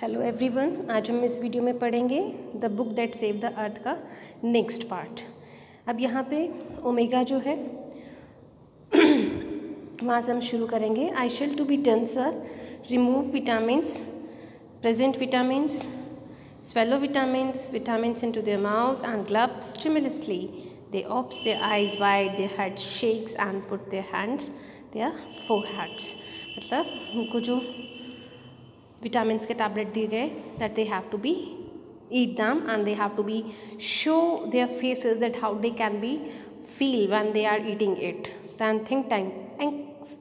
Hello everyone, आज हम इस वीडियो में पढ़ेंगे the book that save the अर्थ का नेक्स्ट पार्ट। अब यहाँ पे ओमेगा जो है वहाँ से हम शुरू करेंगे। I shall to be done sir, remove vitamins, present vitamins, swallow vitamins into their mouth and glub stimulously. They opens their eyes wide, their head shakes and put their hands their foreheads. मतलब उनको जो vitamins के tablet दिए गए that they have to be eat them and they have to be show their faces that how they can be feel when they are eating it. Then think tank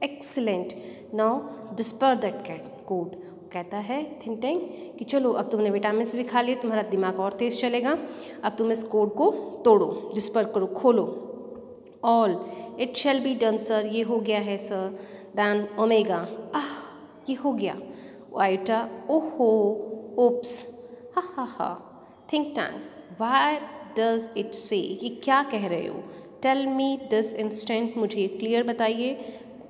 excellent. Now disper that code. कहता है think tank कि चलो अब तुमने vitamins भी खा लिए, तुम्हारा दिमाग और तेज़ चलेगा, अब तुम इस कोड को तोड़ो, डिस्पर करो, खोलो। All it shall be done sir, ये हो गया है सर। दैन ओमेगा, ये हो गया। आइटा, ओहो, ओप्स, हा। Think tank, what does it से, ये क्या कह रहे हो? टेल मी दिस इंस्टेंट, मुझे क्लियर बताइए।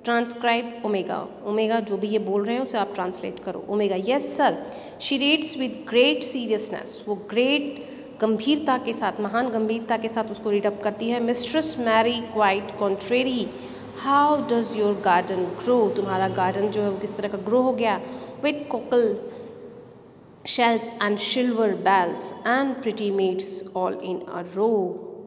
ट्रांसक्राइब ओमेगा जो भी ये बोल रहे हैं उसे आप ट्रांसलेट करो। Omega, yes sir. She reads with great seriousness, वो ग्रेट गंभीरता के साथ, महान गंभीरता के साथ उसको रीड अप करती है। Mistress Mary quite contrary, how does your garden grow, तुम्हारा गार्डन जो है वो किस तरह का ग्रो हो गया। With cockle shells and silver bells and pretty maids all in a row.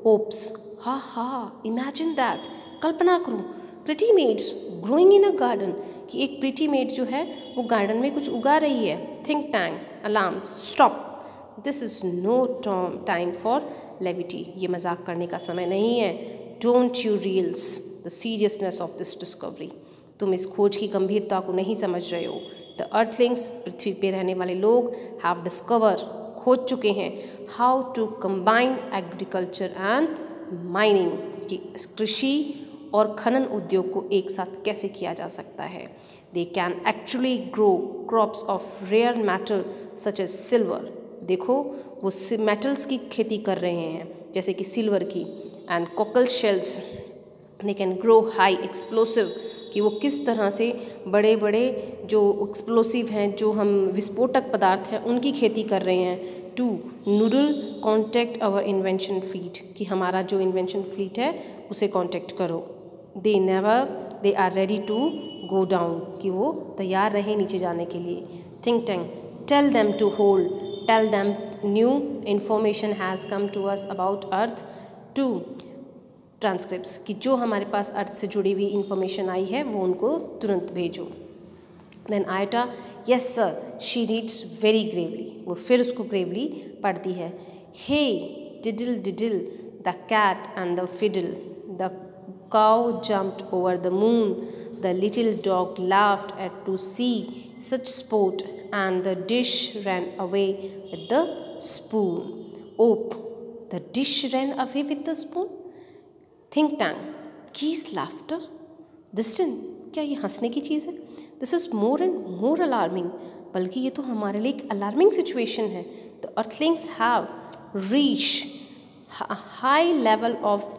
Oops, ha, imagine that, कल्पना करो। Pretty maids growing in a garden, कि एक प्रिटी मेड जो है वो गार्डन में कुछ उगा रही है। Think tank, alarm, stop, this is no time for levity, ये मजाक करने का समय नहीं है। Don't you realise the seriousness of this discovery, तुम इस खोज की गंभीरता को नहीं समझ रहे हो। द अर्थलिंग्स, पृथ्वी पे रहने वाले लोग, हैव डिस्कवर, खोज चुके हैं, how to combine agriculture and mining, कि कृषि और खनन उद्योग को एक साथ कैसे किया जा सकता है। They can actually grow crops of rare metal such as silver, देखो वो मेटल्स की खेती कर रहे हैं जैसे कि सिल्वर की। And Kokalla shells, they can grow high explosive, कि वो किस तरह से बड़े बड़े जो एक्सप्लोसिव हैं, जो हम विस्फोटक पदार्थ हैं, उनकी खेती कर रहे हैं। To noodle contact our invasion fleet, कि हमारा जो इन्वेंशन फ्लीट है उसे कॉन्टेक्ट करो। They are ready to go down, कि वो तैयार रहे नीचे जाने के लिए। Think tank, tell them to hold, tell them new information has come to us about earth. To transcripts, कि जो हमारे पास अर्थ से जुड़ी हुई इंफॉर्मेशन आई है वो उनको तुरंत भेजो। देन आयटा, yes sir. She reads very gravely, वो फिर उसको ग्रेवली पढ़ती है। Hey diddle diddle, the cat and the fiddle, the cow jumped over the moon, the little dog laughed at to see such sport, and the dish ran away with the spoon. Ope, the dish ran away with the spoon. Think tank, geese laughter distant, क्या ये हंसने की चीज़ है? This is more and more alarming, बल्कि ये तो हमारे लिए एक अलार्मिंग सिचुएशन है। The earthlings have reached a high level of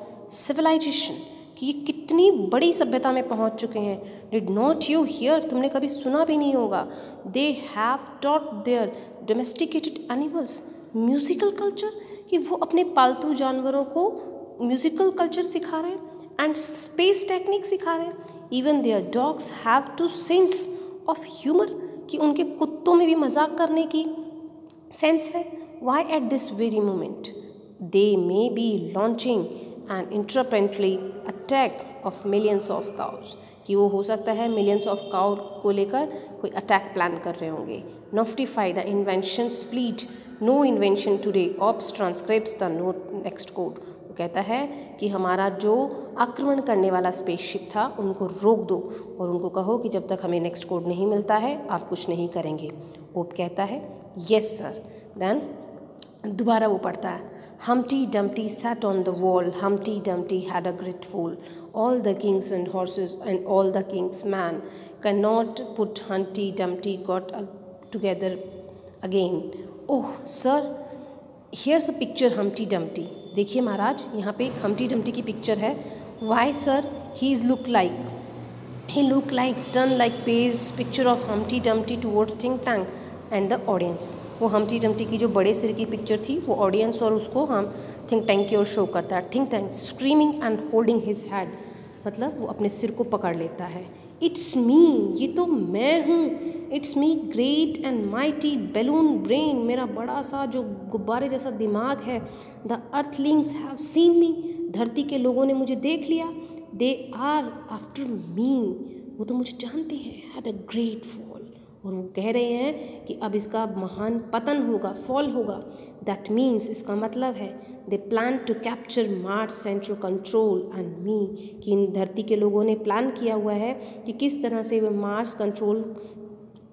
civilization, कि ये कितनी बड़ी सभ्यता में पहुंच चुके हैं। डिड नॉट यू हियर, तुमने कभी सुना भी नहीं होगा। They have taught their domesticated animals musical culture, कि वो अपने पालतू जानवरों को म्यूजिकल कल्चर सिखा रहे हैं एंड स्पेस टेक्निक सिखा रहे हैं। Even their dogs have to sense of humour, कि उनके कुत्तों में भी मजाक करने की सेंस है। Why at this very moment they may be launching and इंटरप्रेंटली attack of millions of cows, कि वो हो सकता है मिलियंस ऑफ काउ को लेकर कोई अटैक प्लान कर रहे होंगे। Notify the invasions fleet, no invasion today, oops transcripts the note next code, वो कहता है कि हमारा जो आक्रमण करने वाला स्पेसशिप था उनको रोक दो और उनको कहो कि जब तक हमें नेक्स्ट कोड नहीं मिलता है आप कुछ नहीं करेंगे। ओप कहता है यस सर। देन दोबारा वो पढ़ता है, Humpty Dumpty sat on the wall, Humpty Dumpty had a great fall, all the kings and horses and all the king's men cannot put Humpty Dumpty got together again. Oh sir, here's a picture Humpty Dumpty, देखिए महाराज यहाँ पे एक Humpty Dumpty की picture है। Why sir, he is look like, He looked like stunned like page picture of Humpty Dumpty towards think tank and the audience. वो Humpty Dumpty की जो बड़े सिर की पिक्चर थी वो ऑडियंस और उसको हम थिंक टैंक की ओर शो करता है. Think tank screaming and holding his head, मतलब वो अपने सिर को पकड़ लेता है. इट्स मी, ये तो मैं हूँ. It's me great and mighty balloon brain, मेरा बड़ा सा जो गुब्बारे जैसा दिमाग है. द अर्थलिंग्स हैव सीन मी, धरती के लोगों ने मुझे देख लिया. दे आर आफ्टर मी, वो तो मुझे जानते हैं. हैड अ ग्रेट फॉल, और वो कह रहे हैं कि अब इसका महान पतन होगा, फॉल होगा. दैट मीन्स, इसका मतलब है they plan to capture Mars central control and me, कि इन धरती के लोगों ने प्लान किया हुआ है कि किस तरह से वे मार्स कंट्रोल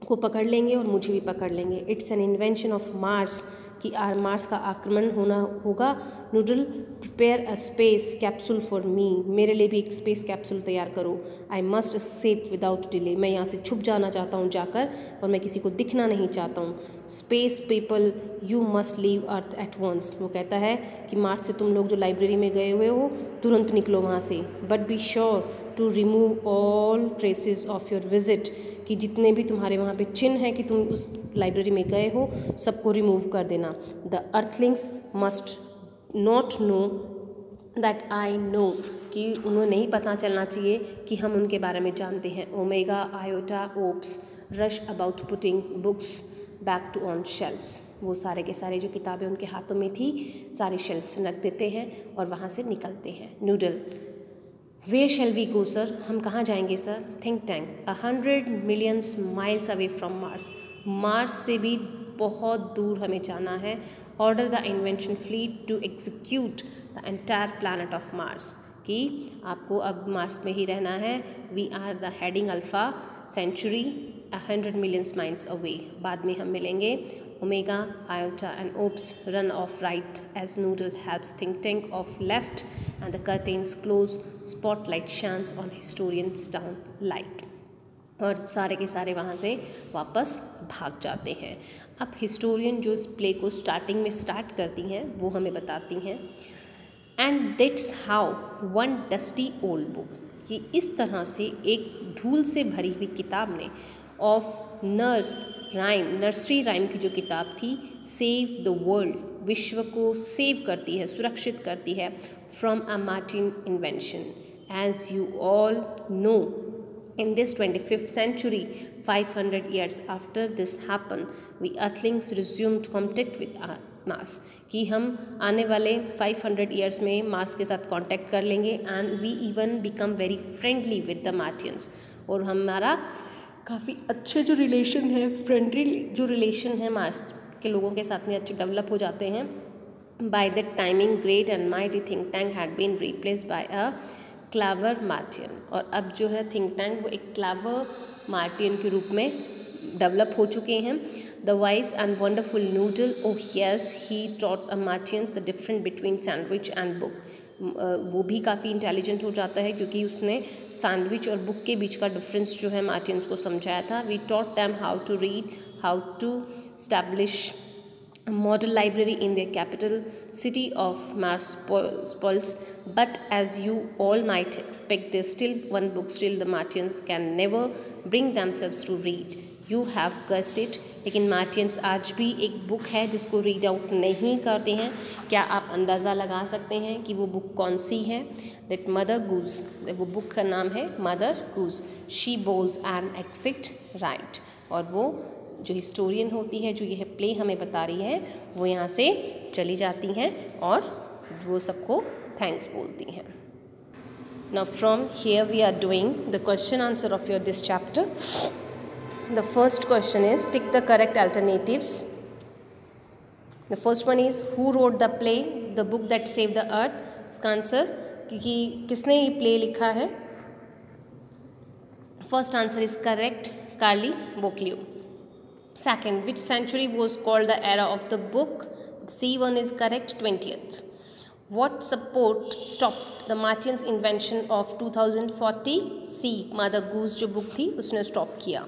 को पकड़ लेंगे और मुझे भी पकड़ लेंगे. It's an invention of Mars, कि मार्स का आक्रमण होना होगा. Noodle prepare a space capsule for me, मेरे लिए भी एक स्पेस कैप्सूल तैयार करो. I must escape without delay, मैं यहाँ से छुप जाना चाहता हूँ जाकर, और मैं किसी को दिखना नहीं चाहता हूँ. Space people you must leave earth at once, वो कहता है कि मार्स से तुम लोग जो लाइब्रेरी में गए हुए हो तुरंत निकलो वहाँ से. But be sure to remove all traces of your visit, कि जितने भी तुम्हारे वहाँ पे चिन्ह हैं कि तुम उस लाइब्रेरी में गए हो सबको रिमूव कर देना. The Earthlings must not know that I know, कि उन्हें नहीं पता चलना चाहिए कि हम उनके बारे में जानते हैं. Omega iota oops rush about putting books back to on shelves, वो सारे के सारे जो किताबें उनके हाथों में थी सारी शेल्फ्स रख देते हैं और वहाँ से निकलते हैं. Noodle, where shall we go sir, हम कहाँ जाएंगे सर. Think tank, 100 millions miles away from Mars, Mars से भी बहुत दूर हमें जाना है. Order the invasion fleet to execute the entire planet of Mars, कि आपको अब मार्स में ही रहना है. We are the heading alpha Centauri 100 millions miles away, बाद में हम मिलेंगे. Omega, iota and ops run off right as Noodle helps think tank off left and the curtains close, spotlight shines on historian's town light. और सारे के सारे वहाँ से वापस भाग जाते हैं. अब हिस्टोरियन जो इस प्ले को स्टार्टिंग में स्टार्ट करती हैं वो हमें बताती हैं. And that's how one dusty old book, कि इस तरह से एक धूल से भरी हुई किताब ने ऑफ नर्सरी राइम की जो किताब थी, सेव द वर्ल्ड, विश्व को सेव करती है, सुरक्षित करती है, from a Martian invasion. As you all know, in this 25th century, 500 years after this happened, we earthlings resumed contact with Mars, कि हम आने वाले 500 years में मार्स के साथ कांटेक्ट कर लेंगे. And we even become very friendly with the martians, और हमारा काफ़ी अच्छे जो रिलेशन है, फ्रेंडली जो रिलेशन है मार्स के लोगों के साथ में अच्छे डेवलप हो जाते हैं. By that timing great and mighty think tank had been replaced by a clever Martian, और अब जो है थिंक टैंक वो एक क्लेवर मार्टियन के रूप में डेवलप हो चुके हैं. The wise and wonderful noodle, oh yes, he taught a martians the difference between sandwich and book. वो भी काफ़ी इंटेलिजेंट हो जाता है क्योंकि उसने सैंडविच और बुक के बीच का डिफरेंस जो है मार्टियंस को समझाया था. We taught them how to read, how to establish a model library in their capital city of Marspolz, but as you all might expect, there's still one book still the Martians can never bring themselves to read. You have guessed it, लेकिन मार्टियंस आज भी एक book है जिसको read out नहीं करते हैं. क्या आप अंदाज़ा लगा सकते हैं कि वो बुक कौन सी है. दैट मदर गूज, वो बुक का नाम है mother goose. She Bhoj and exit right, और वो जो हिस्टोरियन होती है जो यह प्ले हमें बता रही है वो यहाँ से चली जाती हैं और वो सबको थैंक्स बोलती हैं. Now from here we are doing the question answer of your this chapter. The first question is tick the correct alternatives. The first one is who wrote the play the book that save the earth. इसका answer कि किसने ये play लिखा है. First answer is correct, Claire Boiko. Second, which century was called the era of the book? C1 is correct, 20th. What support stopped the Martians' invention of 2040? C, Mother Goose जो book थी उसने stop किया.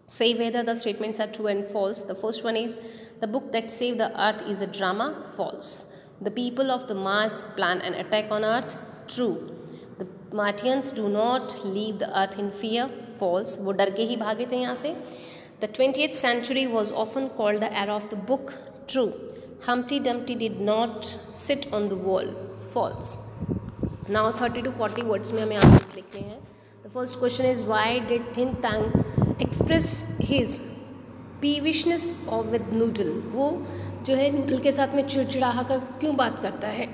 Say whether the statements are true and false. The first one is the book that saved the earth is a drama. False. The people of the Mars plan an attack on earth. True. The Martians do not leave the earth in fear. False. वो डर के ही भागे थे यहाँ से. The 20th century was often called the era of the book. True. Humpty Dumpty did not sit on the wall. False. Now 30 to 40 words में हमें answers लिखने हैं. The first question is, why did Think Tank express his peevishness with Noodle? वो जो है noodle के साथ में चिड़चिड़ा कर क्यों बात करता है?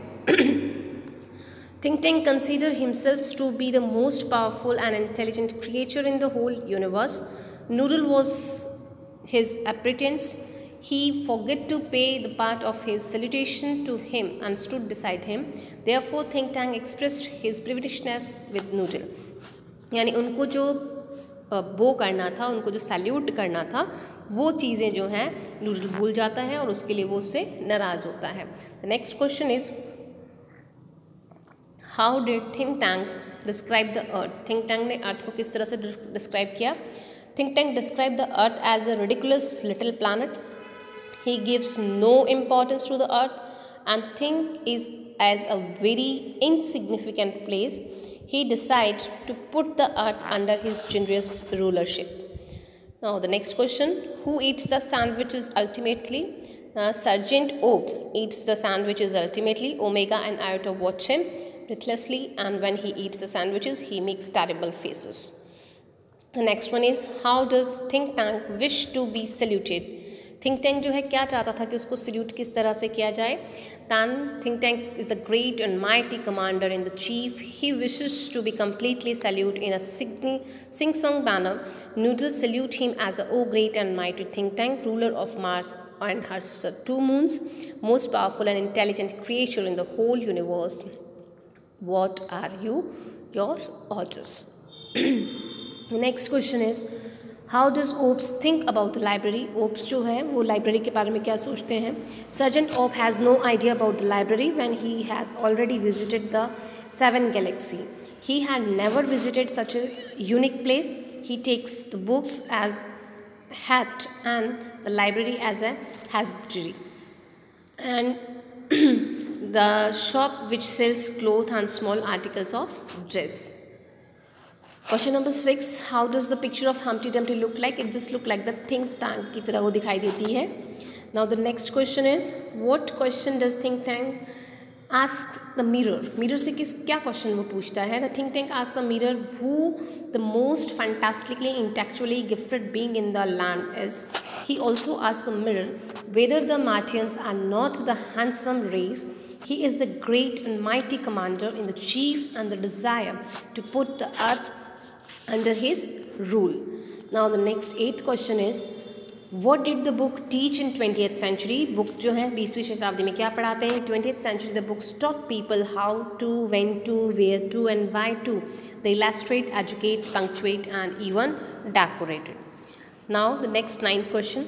Think Tank considered himself to be the most powerful and intelligent creature in the whole universe. Noodle was his apprentice. He forgot to pay the part of his salutation to him and stood beside him. Therefore, Think Tank expressed his peevishness with Noodle. यानी उनको जो बो करना था, उनको जो salute करना था, वो चीज़ें जो हैं नूडल भूल जाता है और उसके लिए वो उससे नाराज़ होता है. The next question is, how did think tank describe the earth? Think tank ने अर्थ को किस तरह से डिस्क्राइब किया? Think tank describe the earth as a ridiculous little planet. He gives no importance to the earth and think is as a very insignificant place. He decided to put the earth under his generous rulership. Now the next question, who eats the sandwiches ultimately? Sergeant Oak eats the sandwiches ultimately. Omega and Iota watch him breathlessly, and when he eats the sandwiches, he makes terrible faces. The next one is, how does Think Tank wish to be saluted? Think tank जो है क्या चाहता था कि उसको salute किस तरह से किया जाए? Think tank is a great and mighty commander in the chief. He wishes to be completely salute in a sing song banner. Noodle salute him as a o great and mighty think tank, ruler of Mars and her 2 moons, most powerful and intelligent creature in the whole universe. What are your orders? The next question is, how does oops think about the library? Oops जो है वो library के बारे में क्या सोचते हैं? Sergeant oop has no idea about the library when he has already visited the 7 galaxy. He had never visited such a unique place. He takes the books as hat and the library as a hasbri. And the shop which sells clothes and small articles of dress. Question number 6, how does the picture of Humpty Dumpty look like? It just look like the think tank की तरह वो दिखाई देती है. Now the next question is, what question does think tank ask the mirror? Mirror से क्या question वो पूछता है? The think tank asks the mirror who the most fantastically intellectually gifted being in the land is. He also asks the mirror whether the Martians are not the handsome race. He is the great and mighty commander in the chief and the desire to put the earth under his rule. Now the next 8th question is, what did the book teach in 20th century? Book जो है 20वीं शताब्दी में क्या पढ़ाते हैं? 20th century the books taught people how to, when to, where to and why to. They illustrate, educate, punctuate and even decorated. Now the next 9th question,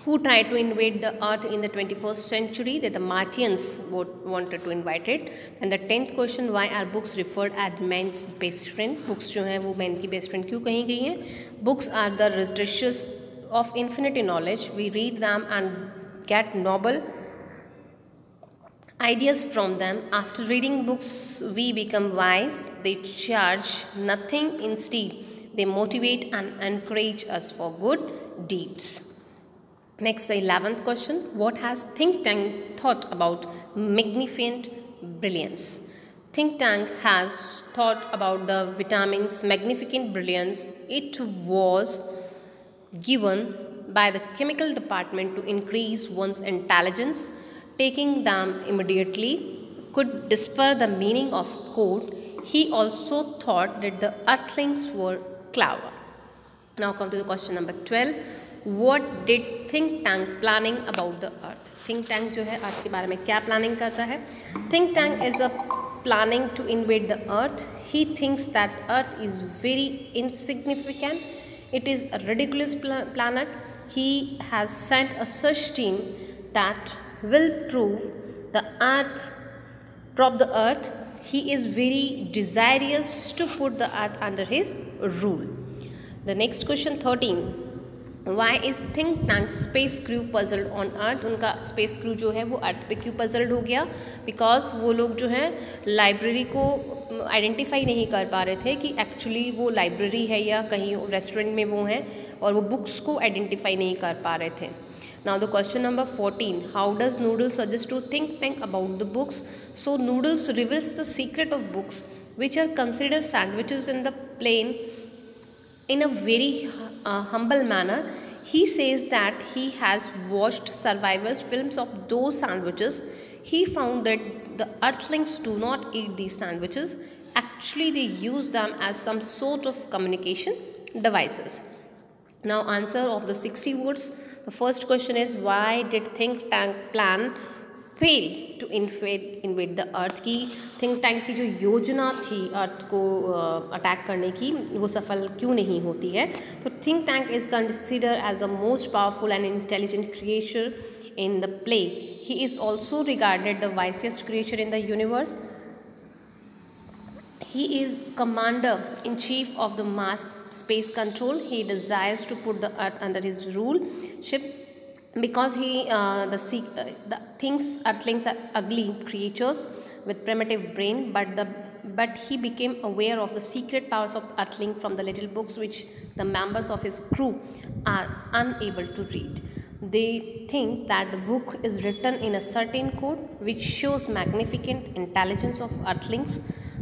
who tried to invade the earth in the 21st century? That the Martians wanted to invade it. And the 10th question, why are books referred as man's best friend? Books जो हैं वो man की best friend क्यों कही गई हैं? Books are the resources of infinite knowledge. We read them and get noble ideas from them. After reading books, we become wise. They charge nothing. Instead, they motivate and encourage us for good deeds. Next, the 11th question, what has Think Tank thought about magnificent brilliance? Think Tank has thought about the vitamin's magnificent brilliance. It was given by the chemical department to increase one's intelligence. Taking them immediately could disper the meaning of code. He also thought that the earthlings were clever. Now come to the question number 12. What did Think Tank planning about the earth? Think Tank जो है अर्थ के बारे में क्या planning करता है? Think Tank is a planning to invade the earth. He thinks that earth is very insignificant. It is a ridiculous planet. He has sent a search team that will prop the earth. He is very desirous to put the earth under his rule. The next question 13. Why is Think Tank space crew puzzled on earth? उनका space crew जो है वो अर्थ पे क्यों puzzled हो गया? Because वो लोग जो हैं लाइब्रेरी को आइडेंटिफाई नहीं कर पा रहे थे कि एक्चुअली वो लाइब्रेरी है या कहीं रेस्टोरेंट में वो हैं, और वो बुक्स को आइडेंटिफाई नहीं कर पा रहे थे. Now the question number 14, how does Noodles suggest to think tank about the books? So Noodles reveals the secret of books which are considered sandwiches in the plane in a very humble manner. He says that he has watched survivors films of those sandwiches. He found that the earthlings do not eat these sandwiches. Actually they use them as some sort of communication devices. Now answer of the 60 words. The first question is, why did think tank plan fail to invade the earth? की think tank की जो योजना थी अर्थ को attack करने की वो सफल क्यों नहीं होती है? तो think tank is considered as the most powerful and intelligent creature in the play. He is also regarded the wisest creature in the universe. He is commander-in-chief of the Mars Space Control. He desires to put the Earth under his ruleship because the thinks Earthlings are ugly creatures with primitive brain, but he became aware of the secret powers of Earthling from the little books which the members of his crew are unable to read. They think that the book is written in a certain code which shows magnificent intelligence of Earthlings.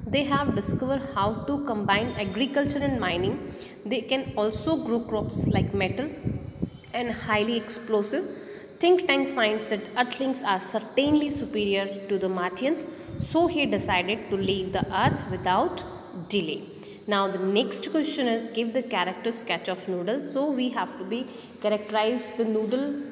They have discovered how to combine agriculture and mining. They can also grow crops like metal and highly explosive. Think tank finds that Earthlings are certainly superior to the Martians, so he decided to leave the Earth without delay. Now the next question is, give the character sketch of Noodle. So we have to characterize the Noodle.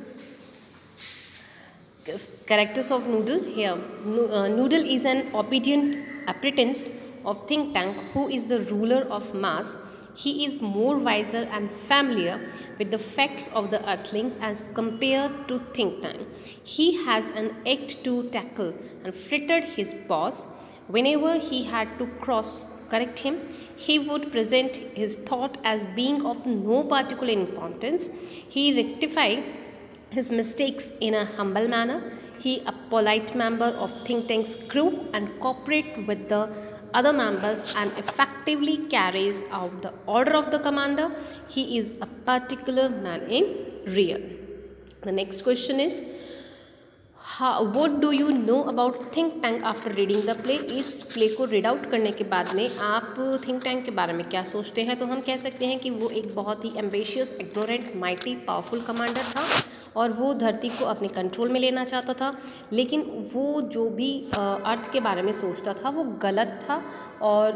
Characters of Noodle here. Noodle is an obedient apprentice of think tank who is the ruler of Mars. He is more wiser and familiar with the facts of the Earthlings as compared to think tank. He has an act to tackle and flitted his paws. Whenever he had to correct him, he would present his thought as being of no particular importance. He rectified his mistakes in a humble manner. He a polite member of think tank's crew and cooperate with the other members and effectively carries out the order of the commander. He is a particular man in real. The next question is, what do you know about think tank after reading the play? इस play को read out करने के बाद में आप think tank के बारे में क्या सोचते हैं? तो हम कह सकते हैं कि वो एक बहुत ही ambitious, ignorant, mighty, powerful commander था और वो धरती को अपने कंट्रोल में लेना चाहता था, लेकिन वो जो भी अर्थ के बारे में सोचता था वो गलत था और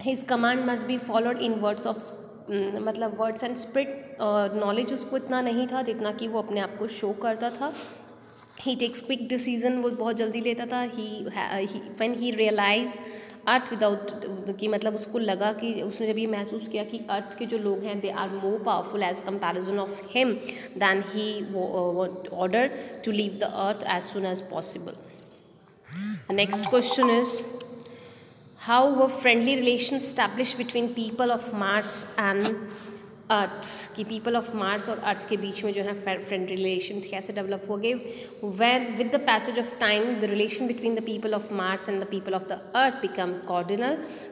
his command must be followed in words of मतलब वर्ड्स एंड स्प्रिट. नॉलेज उसको इतना नहीं था जितना कि वो अपने आप को शो करता था. ही टेक्स क्विक डिसीजन, वो बहुत जल्दी लेता था. When he realise earth without कि मतलब उसको लगा कि उसने जब ये महसूस किया कि अर्थ के जो लोग हैं they are more powerful as comparison of him, then he order to leave the earth as soon as possible. The next question is, how were friendly relations established between people of Mars and Earth? कि people of Mars और Earth के बीच में जो है friendly relations कैसे develop हो गए? When with the passage of time, the relation between the people of Mars and the people of the Earth become cordial.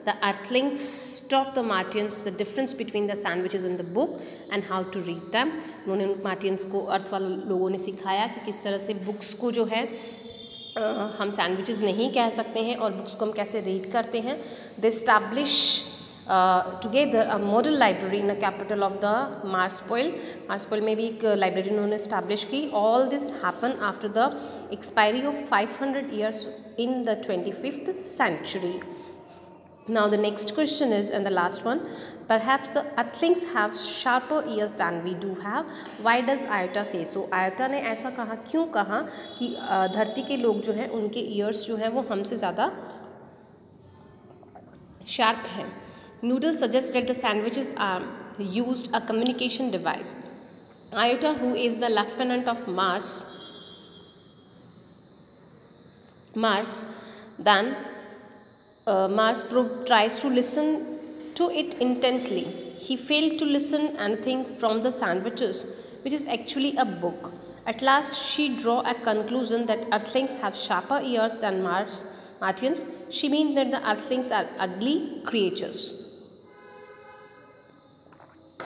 The Earthlings taught the Martians the difference between the sandwiches in the book and how to read them. उन्होंने Martians को अर्थ वाले लोगों ने सिखाया कि किस तरह से बुक्स को जो है हम सैंडविचेस नहीं कह सकते हैं और बुक्स को हम कैसे रीड करते हैं. They establish together a model library in the capital of the Marsopolis में भी एक लाइब्रेरी उन्होंने स्टैब्लिश की. All this happen after the expiry of 500 years in the 25th century. Now the next question is, and the last one, perhaps the Earthlings have sharper ears than we do have. Why does Iota say so? Iota ने ऐसा कहा, क्यों कहा कि धरती के लोग जो हैं उनके ईयर्स जो हैं वो हमसे ज़्यादा शार्प हैं. Noodle suggests that the sandwiches are used a communication device. Iota, who is the lieutenant of Mars, then Mars probe tries to listen to it intensely. He failed to listen anything from the sandwiches, which is actually a book. At last, she draw a conclusion that earthlings have sharper ears than Martians. She means that the earthlings are ugly creatures.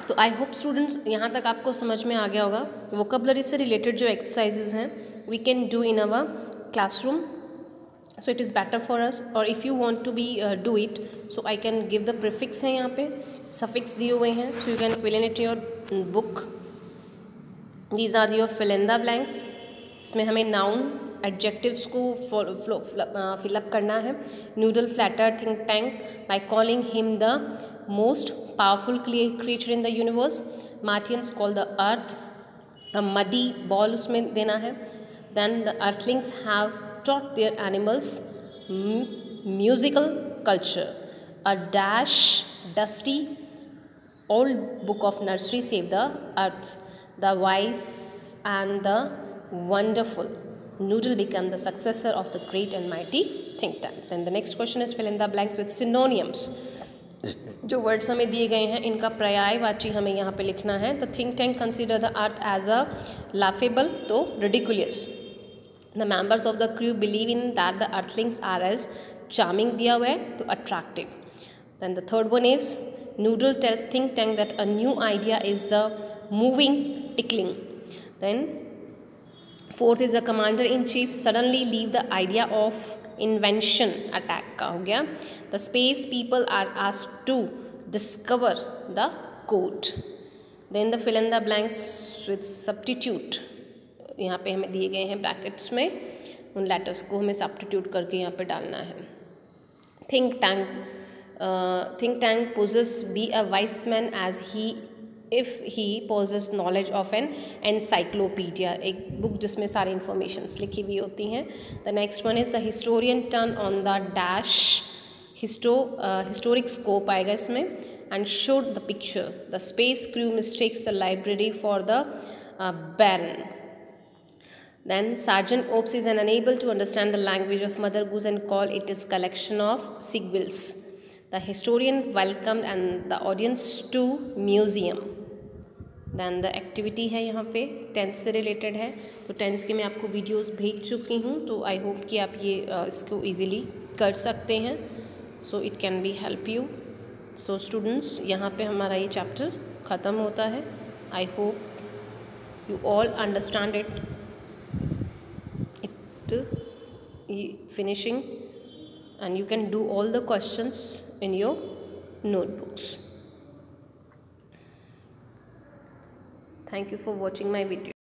तो I hope students यहाँ तक आपको समझ में आ गया होगा. Vocabulary से related जो एक्सरसाइजेज हैं we can do in our classroom. So it is better for us, or if you want to be do it, so I can give the prefix है यहाँ पे, suffix दिए हुए हैं, so you can fill in it your book. These are your fill in the blanks. इसमें हमें noun adjectives को fill up करना है. Noodle flattered think tank by calling him the most powerful creature in the universe. Martians call the earth a muddy ball, उसमें देना है. Then the earthlings have taught their animals musical culture. A dash dusty old book of nursery save the earth. The wise and the wonderful Noodle become the successor of the great and mighty think tank. Then the next question is fill in the blanks with synonyms. जो words हमें दिए गए हैं इनका पर्यायवाची हमें यहाँ पे लिखना है. The think tank consider the earth as a laughable, तो ridiculous. The members of the crew believe in that the earthlings are as charming दिया हुआ है, तो attractive. Then the third one is Noodle tells think tank that a new idea is the moving tickling. Then fourth is the commander in chief suddenly leave the idea of invention attack का हो गया. The space people are asked to discover the code. Then the fill in the blanks with substitute. यहाँ पे हमें दिए गए हैं brackets में, उन लेटर्स को हमें सब्स्टिट्यूट करके यहाँ पे डालना है. Think tank possess be a wise man as he if he possess knowledge of an encyclopedia, एक बुक जिसमें सारी इन्फॉर्मेशंस लिखी हुई होती हैं. The next one is the historian turn on the dash, historic scope आएगा इसमें. And showed the picture. The space crew mistakes the library for the baron. Then Sergeant Opes is unable to understand the language of Mother Goose and call it his collection of sigils. The historian welcomed and the audience to museum. Then the activity है यहाँ पे tense से related है, तो tense के मैं आपको videos भेज चुकी हूँ, तो आई होप कि आप ये इसको इजीली कर सकते हैं. So it can be help you. So students यहाँ पे हमारा ये चैप्टर ख़त्म होता है. I hope you all understand it. Finishing, and you can do all the questions in your notebooks. Thank you for watching my video.